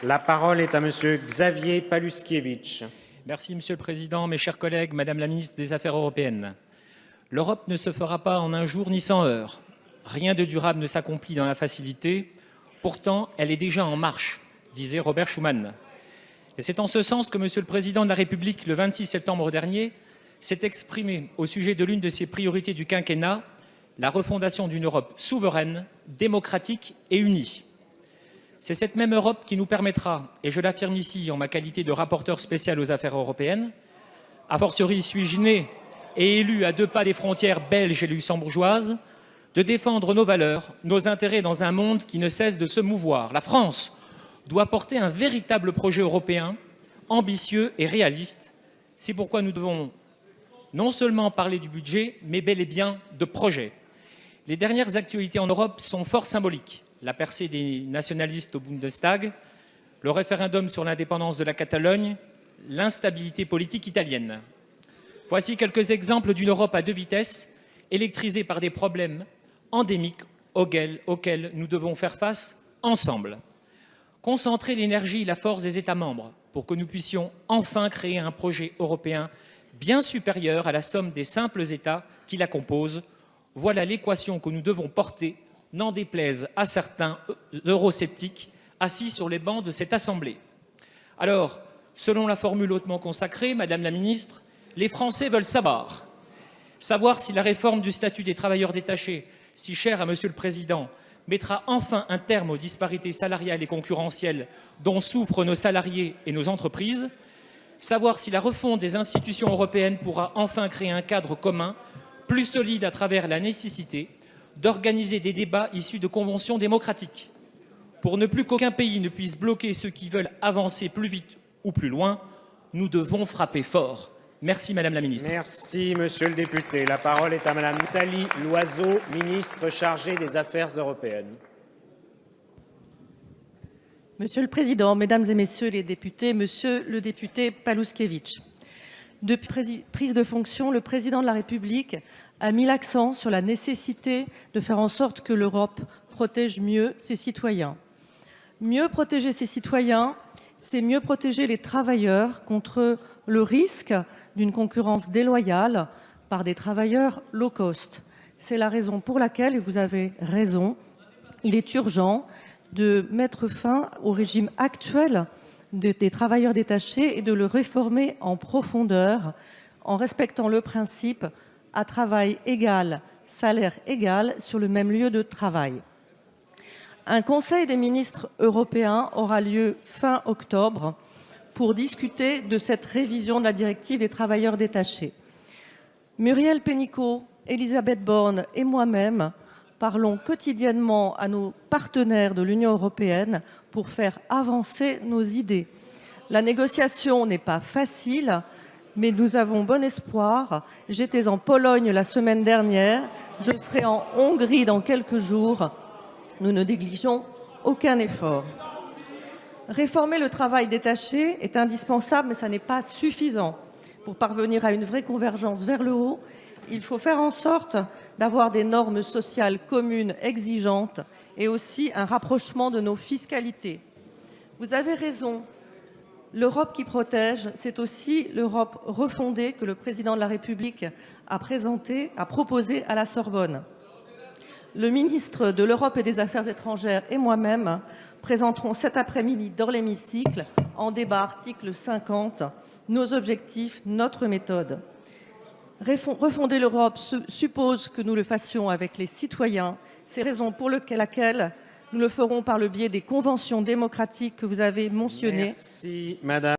La parole est à Monsieur Xavier Paluskiewicz. Merci, Monsieur le Président, mes chers collègues, Madame la Ministre des Affaires européennes. L'Europe ne se fera pas en un jour ni 100 heures. Rien de durable ne s'accomplit dans la facilité. Pourtant, elle est déjà en marche, disait Robert Schuman. Et c'est en ce sens que Monsieur le Président de la République, le 26 septembre dernier, s'est exprimé au sujet de l'une de ses priorités du quinquennat, la refondation d'une Europe souveraine, démocratique et unie. C'est cette même Europe qui nous permettra, et je l'affirme ici en ma qualité de rapporteur spécial aux affaires européennes, a fortiori suis-je né et élu à 2 pas des frontières belges et luxembourgeoises, de défendre nos valeurs, nos intérêts dans un monde qui ne cesse de se mouvoir. La France doit porter un véritable projet européen, ambitieux et réaliste. C'est pourquoi nous devons non seulement parler du budget, mais bel et bien de projet. Les dernières actualités en Europe sont fort symboliques. La percée des nationalistes au Bundestag, le référendum sur l'indépendance de la Catalogne, l'instabilité politique italienne. Voici quelques exemples d'une Europe à 2 vitesses, électrisée par des problèmes endémiques auxquels nous devons faire face ensemble. Concentrer l'énergie et la force des États membres pour que nous puissions enfin créer un projet européen bien supérieur à la somme des simples États qui la composent, voilà l'équation que nous devons porter, n'en déplaise à certains eurosceptiques assis sur les bancs de cette Assemblée. Alors, selon la formule hautement consacrée, Madame la Ministre, les Français veulent savoir si la réforme du statut des travailleurs détachés, si chère à Monsieur le Président, mettra enfin un terme aux disparités salariales et concurrentielles dont souffrent nos salariés et nos entreprises, savoir si la refonte des institutions européennes pourra enfin créer un cadre commun, plus solide à travers la nécessité d'organiser des débats issus de conventions démocratiques. Pour ne plus qu'aucun pays ne puisse bloquer ceux qui veulent avancer plus vite ou plus loin, nous devons frapper fort. Merci Madame la Ministre. Merci Monsieur le député. La parole est à Madame Nathalie Loiseau, ministre chargée des Affaires européennes. Monsieur le Président, Mesdames et Messieurs les députés, Monsieur le député Paluskiewicz, depuis prise de fonction, le Président de la République a mis l'accent sur la nécessité de faire en sorte que l'Europe protège mieux ses citoyens. Mieux protéger ses citoyens, c'est mieux protéger les travailleurs contre le risque d'une concurrence déloyale par des travailleurs low cost. C'est la raison pour laquelle, et vous avez raison, il est urgent de mettre fin au régime actuel des travailleurs détachés et de le réformer en profondeur en respectant le principe à travail égal, salaire égal sur le même lieu de travail. Un Conseil des ministres européens aura lieu fin octobre pour discuter de cette révision de la directive des travailleurs détachés. Muriel Pénicaud, Elisabeth Borne et moi-même parlons quotidiennement à nos partenaires de l'Union européenne pour faire avancer nos idées. La négociation n'est pas facile, mais nous avons bon espoir. J'étais en Pologne la semaine dernière, je serai en Hongrie dans quelques jours. Nous ne négligeons aucun effort. Réformer le travail détaché est indispensable, mais ça n'est pas suffisant. Pour parvenir à une vraie convergence vers le haut, il faut faire en sorte d'avoir des normes sociales communes exigeantes et aussi un rapprochement de nos fiscalités. Vous avez raison. L'Europe qui protège, c'est aussi l'Europe refondée que le Président de la République a proposée à la Sorbonne. Le ministre de l'Europe et des Affaires étrangères et moi-même présenterons cet après-midi dans l'hémicycle, en débat article 50, nos objectifs, notre méthode. Refonder l'Europe suppose que nous le fassions avec les citoyens. C'est la raison pour laquelle nous le ferons par le biais des conventions démocratiques que vous avez mentionnées. Merci, Madame.